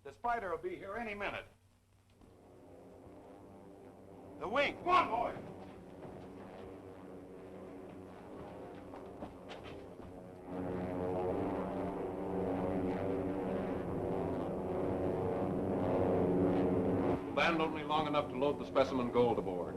The spider will be here any minute. The wing. Come on, boy. Land only long enough to load the specimen gold aboard.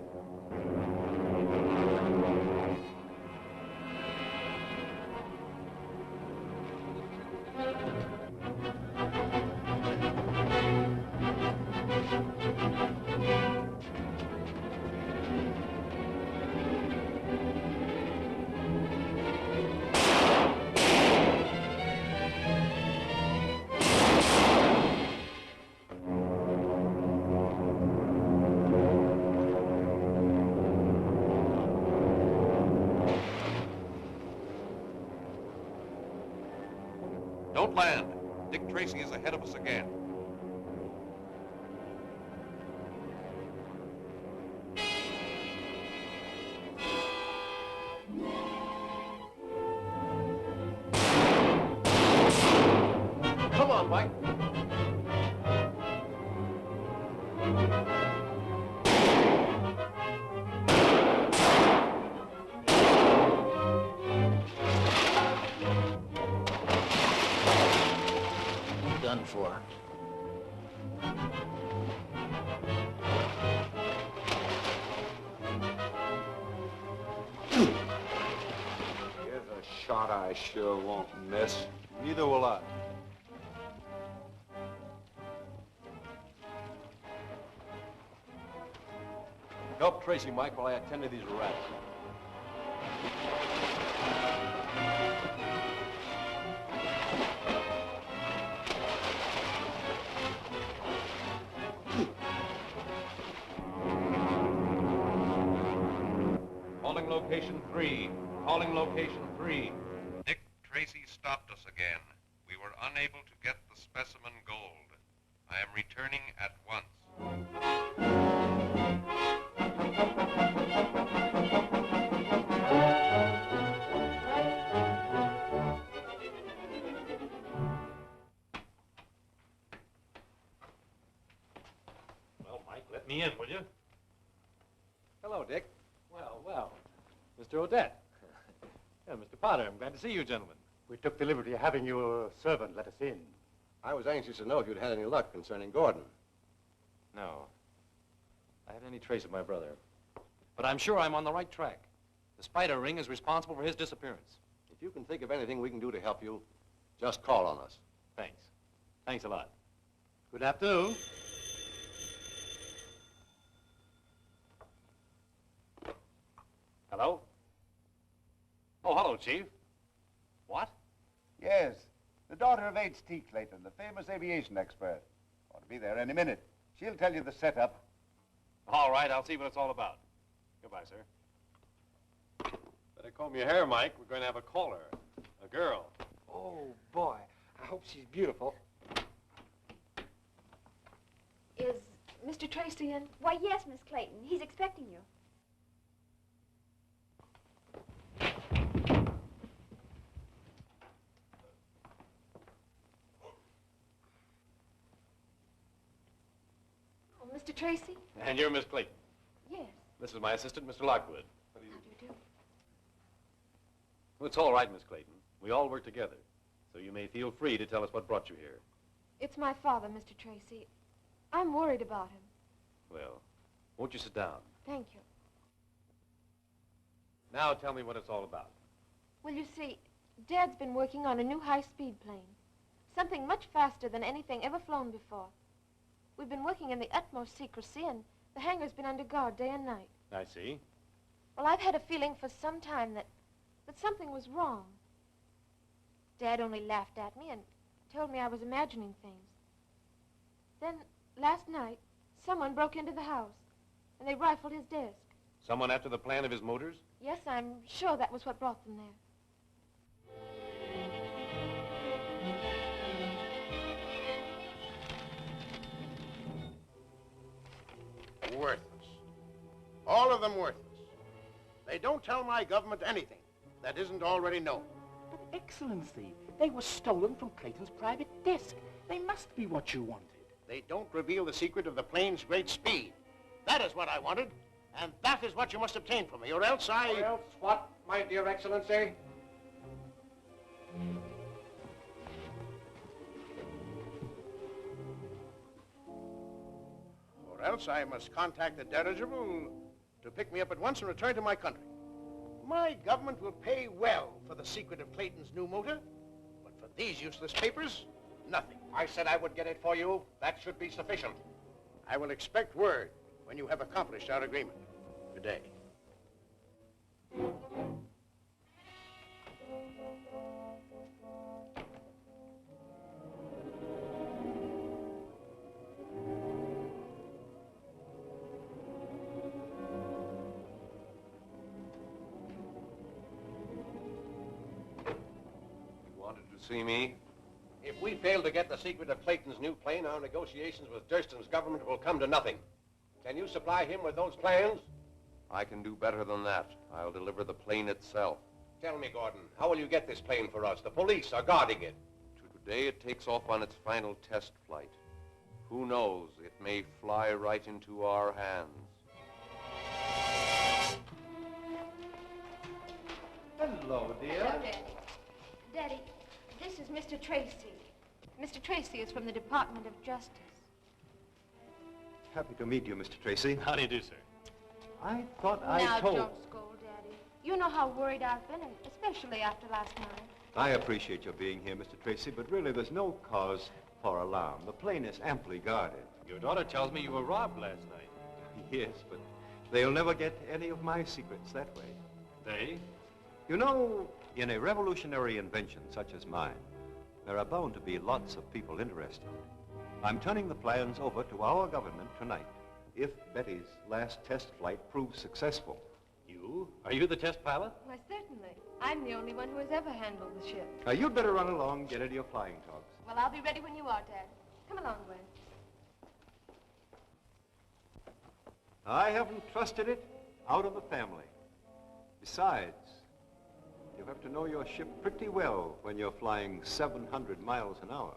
Don't land. Dick Tracy is ahead of us again. Come on, Mike. Done for. Here's a shot I sure won't miss. Neither will I. Help Tracy, Mike, while I attend to these rats. Calling location 3. Calling location 3. Dick Tracy stopped us again. We were unable to get the specimen gold. I am returning at once. Well, Mike, let me in, will you? Hello, Dick. Well, well. Mr. Odette. Yeah, Mr. Potter, I'm glad to see you, gentlemen. We took the liberty of having your servant let us in. I was anxious to know if you'd had any luck concerning Gordon. No. I haven't any trace of my brother. But I'm sure I'm on the right track. The spider ring is responsible for his disappearance. If you can think of anything we can do to help you, just call on us. Thanks. Thanks a lot. Good afternoon. Hello? Oh, hello, Chief. What? Yes, the daughter of H.T. Clayton, the famous aviation expert. Ought to be there any minute. She'll tell you the setup. All right, I'll see what it's all about. Goodbye, sir. Better comb your hair, Mike. We're going to have a caller. A girl. Oh, boy. I hope she's beautiful. Is Mr. Tracy in? Why, yes, Miss Clayton. He's expecting you. Oh, Mr. Tracy? And you're Miss Clayton. Yes. This is my assistant, Mr. Lockwood. How do you do? Well, it's all right, Miss Clayton. We all work together. So you may feel free to tell us what brought you here. It's my father, Mr. Tracy. I'm worried about him. Well, won't you sit down? Thank you. Now tell me what it's all about. Well, you see, Dad's been working on a new high-speed plane. Something much faster than anything ever flown before. We've been working in the utmost secrecy, and the hangar's been under guard day and night. I see. Well, I've had a feeling for some time that something was wrong. Dad only laughed at me and told me I was imagining things. Then, last night, someone broke into the house, and they rifled his desk. Someone after the plan of his motors? Yes, I'm sure that was what brought them there. Worthless. All of them worthless. They don't tell my government anything that isn't already known. But, Excellency, they were stolen from Clayton's private desk. They must be what you wanted. They don't reveal the secret of the plane's great speed. That is what I wanted, and that is what you must obtain from me, or else I... Or else what, my dear Excellency? Or else I must contact the dirigible to pick me up at once and return to my country. My government will pay well for the secret of Clayton's new motor, but for these useless papers, nothing. I said I would get it for you. That should be sufficient. I will expect word when you have accomplished our agreement. Good day. See me? If we fail to get the secret of Clayton's new plane, our negotiations with Durston's government will come to nothing. Can you supply him with those plans? I can do better than that. I'll deliver the plane itself. Tell me, Gordon, how will you get this plane for us? The police are guarding it. Today it takes off on its final test flight. Who knows? It may fly right into our hands. Hello, dear. Hello, Daddy. Daddy, this is Mr. Tracy. Mr. Tracy is from the Department of Justice. Happy to meet you, Mr. Tracy. How do you do, sir? I thought Now, don't scold, Daddy. You know how worried I've been, and especially after last night. I appreciate your being here, Mr. Tracy, but really there's no cause for alarm. The plane is amply guarded. Your daughter tells me you were robbed last night. Yes, but they'll never get any of my secrets that way. They? You know, in a revolutionary invention such as mine, there are bound to be lots of people interested. I'm turning the plans over to our government tonight, if Betty's last test flight proves successful. You? Are you the test pilot? Why, certainly. I'm the only one who has ever handled the ship. You'd better run along and get into your flying togs. Well, I'll be ready when you are, Dad. Come along, Gwen. I haven't trusted it out of the family. Besides, you have to know your ship pretty well when you're flying 700 miles an hour.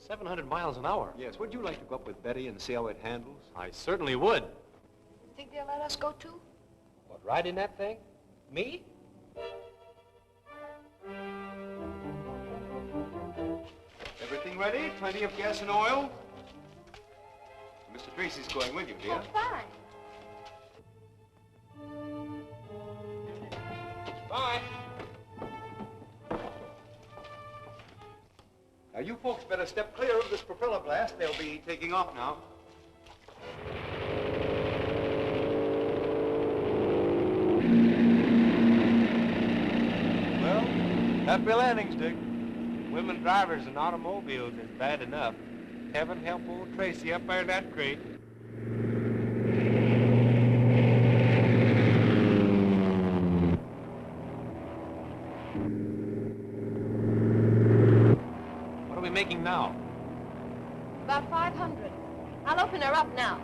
700 miles an hour? Yes, would you like to go up with Betty and see how it handles? I certainly would. Think they'll let us go, too? What, ride in that thing? Me? Everything ready? Plenty of gas and oil? Mr. Tracy's going with you, dear. Oh, fine. Bye. Now, you folks better step clear of this propeller blast. They'll be taking off now. Well, happy landings, Dick. Women drivers in automobiles is bad enough. Heaven help old Tracy up there in that crate. What are we making now? About 500. I'll open her up now.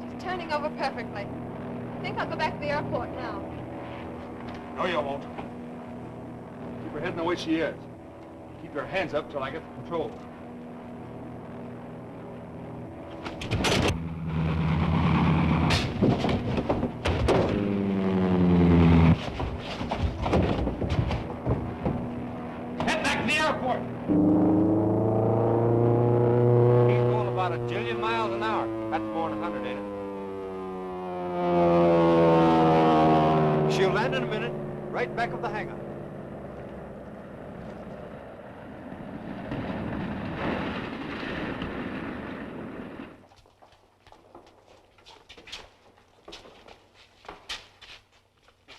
She's turning over perfectly. I think I'll go back to the airport now. No, you won't. Keep her heading the way she is. Keep your hands up till I get the control. Head back to the airport. He's going about 1 jillion miles an hour. That's more than 100, ain't it? She'll land in a minute, right back of the hangar.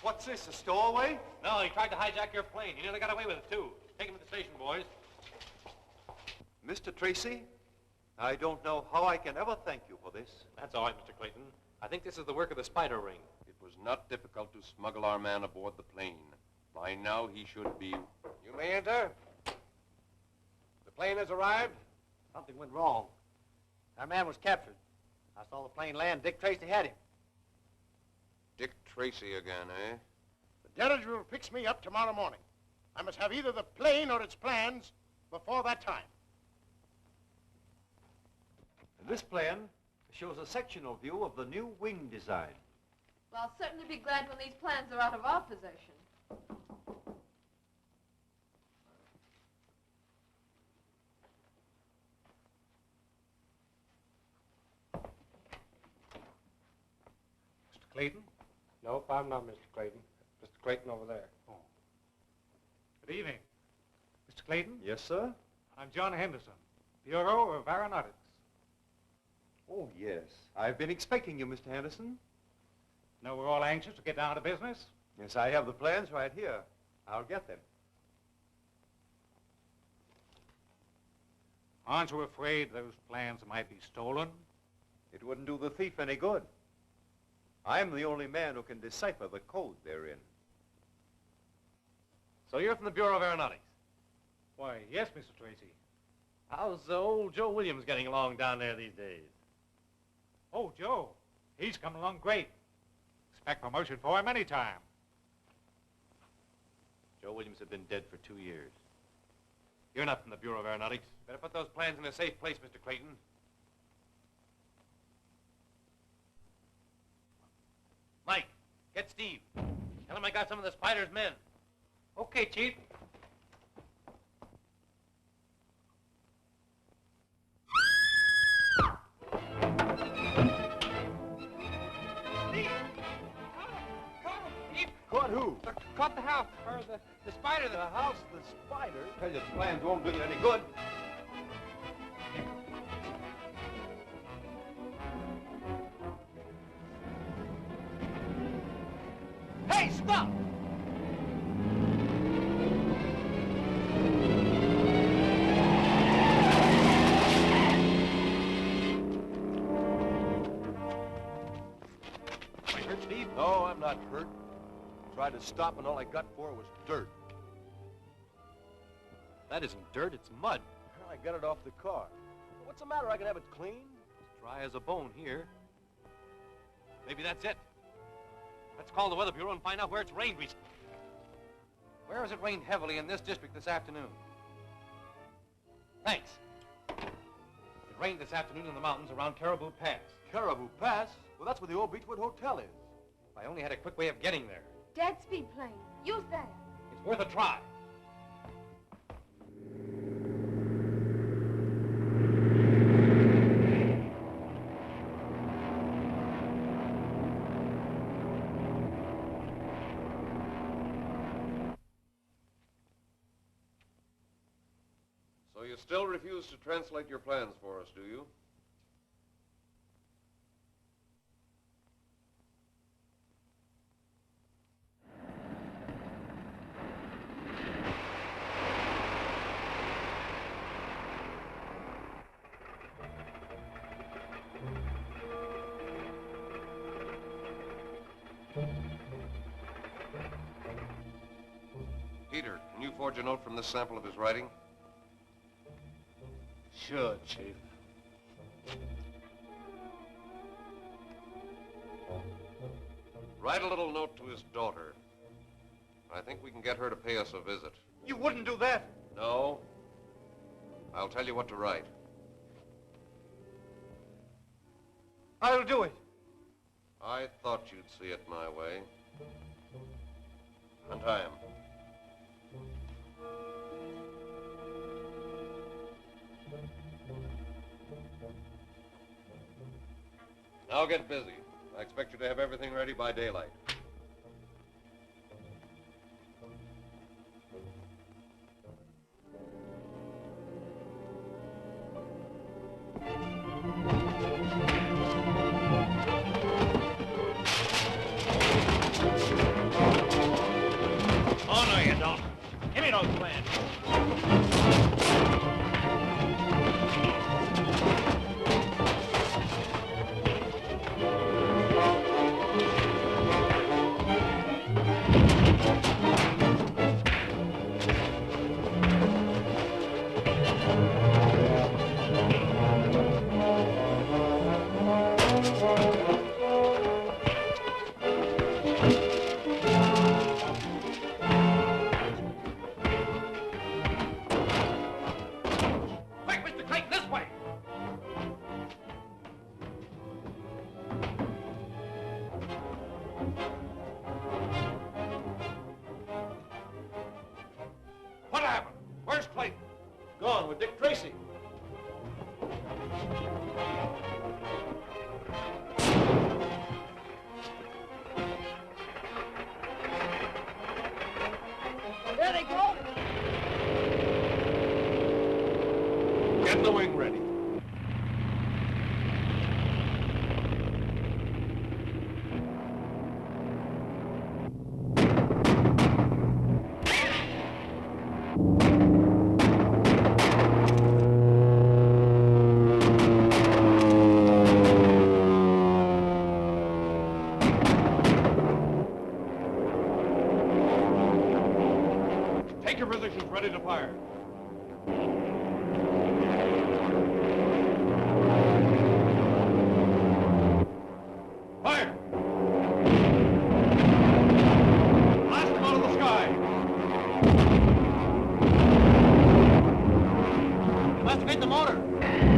What's this, a stowaway? No, he tried to hijack your plane. He nearly got away with it, too. Take him to the station, boys. Mr. Tracy, I don't know how I can ever thank you for this. That's all right, Mr. Clayton. I think this is the work of the spider ring. It was not difficult to smuggle our man aboard the plane. By now he should be... You may enter. The plane has arrived. Something went wrong. Our man was captured. I saw the plane land. Dick Tracy had him. Dick Tracy again, eh? dirigible picks me up tomorrow morning. I must have either the plane or its plans before that time. And this plan shows a sectional view of the new wing design. Well, I'll certainly be glad when these plans are out of our possession. Mr. Clayton? Nope, I'm not Mr. Clayton. Mr. Clayton over there. Oh. Good evening. Mr. Clayton? Yes, sir? I'm John Henderson, Bureau of Aeronautics. Oh, yes. I've been expecting you, Mr. Henderson. Know we're all anxious to get down to business? Yes, I have the plans right here. I'll get them. Aren't you afraid those plans might be stolen? It wouldn't do the thief any good. I'm the only man who can decipher the code they're in. So you're from the Bureau of Aeronautics? Why, yes, Mr. Tracy. How's old Joe Williams getting along down there these days? Oh, Joe. He's coming along great. Expect promotion for him any time. Joe Williams had been dead for 2 years. You're not from the Bureau of Aeronautics. Better put those plans in a safe place, Mr. Clayton. Mike, get Steve. Tell him I got some of the Spider's men. Okay, Chief. Caught who? Caught the house, or the spider. The house, the spider? Tell you, the plans won't do you any good. Hey, stop! Are you hurt, Steve? No, I'm not hurt. Tried to stop, and all I got for was dirt. That isn't dirt, it's mud. I got it off the car. What's the matter? I can have it clean. It's dry as a bone here. Maybe that's it. Let's call the Weather Bureau and find out where it's rained recently. Where has it rained heavily in this district this afternoon? Thanks. It rained this afternoon in the mountains around Caribou Pass. Caribou Pass? Well, that's where the old Beechwood Hotel is. If I only had a quick way of getting there. Dad's speed plane. Use that. It's worth a try. So you still refuse to translate your plans for us, do you? Peter, can you forge a note from this sample of his writing? Sure, Chief. Write a little note to his daughter. I think we can get her to pay us a visit. You wouldn't do that. No. I'll tell you what to write. I'll do it. I thought you'd see it my way. And I am. Now get busy. I expect you to have everything ready by daylight. Oh, no, you don't. Give me those plans. the wing ready. Take your positions, ready to fire. Fire! Blast them out of the sky! You must have hit the motor.